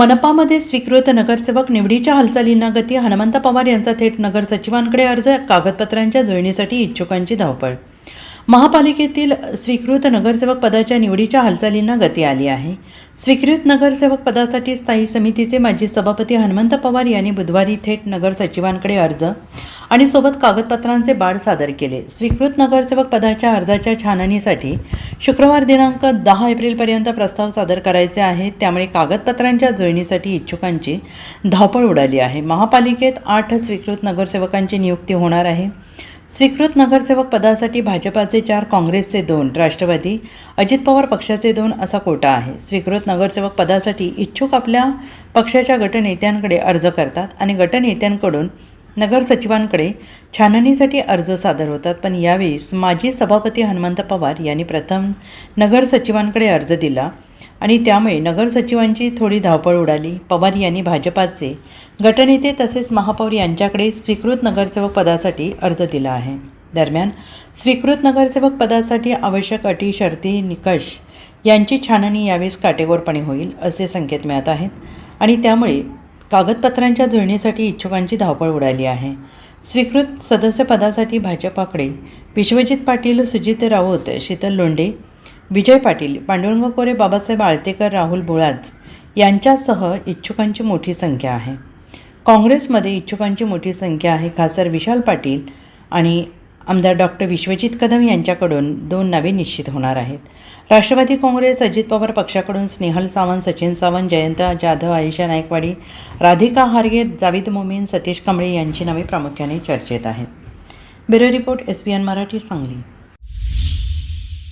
मनपामध्ये स्वीकृत नगरसेवक निवडीच्या हालचालींना गती. हनुमंत पवार यांचा थेट नगर सचिवांकडे अर्ज. कागदपत्रांच्या जुळणीसाठी इच्छुकांची धावपळ. महापालिकेतील स्वीकृत नगरसेवक पदाच्या निवडीच्या हालचालींना गती आली आहे. स्वीकृत नगरसेवक पदासाठी स्थायी समितीचे माजी सभापती हनुमंत पवार यांनी बुधवारी थेट नगर सचिवांकडे अर्ज आणि सोबत कागदपत्रांचे बाळ सादर केले. स्वीकृत नगरसेवक पदाच्या अर्जाच्या छाननीसाठी शुक्रवार दिनांक 10 एप्रिलपर्यंत प्रस्ताव सादर करायचे आहेत. त्यामुळे कागदपत्रांच्या जुळणीसाठी इच्छुकांची धावपळ उडाली आहे. महापालिकेत 8 स्वीकृत नगरसेवकांची नियुक्ती होणार आहे. स्वीकृत नगरसेवक पदासाठी भाजपाचे 4, काँग्रेसचे 2, राष्ट्रवादी, अजित पवार पक्षाचे 2 असा कोटा आहे. स्वीकृत नगरसेवक पदासाठी इच्छुक आपल्या पक्षाच्या गटनेत्यांकडे अर्ज करतात आणि गटनेत्यांकडून नगर सचिवांकडे छाननीसाठी अर्ज सादर होतात. पण यावेळी माजी सभापती हनुमंत पवार यांनी प्रथम नगर सचिवांकडे अर्ज दिला आणि त्यामुळे नगर सचिवांची थोडी धावपळ उडाली. पवार यांनी भाजपाचे गटनेते तसेच महापौर यांच्याकडे स्वीकृत नगरसेवक पदासाठी अर्ज दिला आहे. दरम्यान स्वीकृत नगरसेवक पदासाठी आवश्यक अटी, शर्ती, निकष यांची छाननी यावेळेस काटेकोरपणे होईल असे संकेत मिळत आहेत आणि त्यामुळे कागदपत्रांच्या जुळणीसाठी इच्छुकांची धावपळ उडाली आहे. स्वीकृत सदस्य पदासाठी भाजपाकडे विश्वजित पाटील, सुजित राऊत, शीतल लोंढे, विजय पाटील, पांडुरंग कोरे, बाबासाहेब आळतेकर, राहुल बोळाज यांच्यासह इच्छुकांची मोठी संख्या आहे. काँग्रेसमध्ये इच्छुकांची मोठी संख्या आहे. खासदार विशाल पाटील आणि आमदार डॉक्टर विश्वजित कदम यांच्याकडून 2 नावे निश्चित होणार आहेत. राष्ट्रवादी काँग्रेस, अजित पवार पक्षाकडून स्नेहल सावंत, सचिन सावंत, जयंता जाधव, आयशा नायकवाडी, राधिका हारगे, जावेद मोमीन, सतीश कांबळे यांची नावे प्रामुख्याने चर्चेत आहेत. Bureau report, SBN Marathi, Sangli.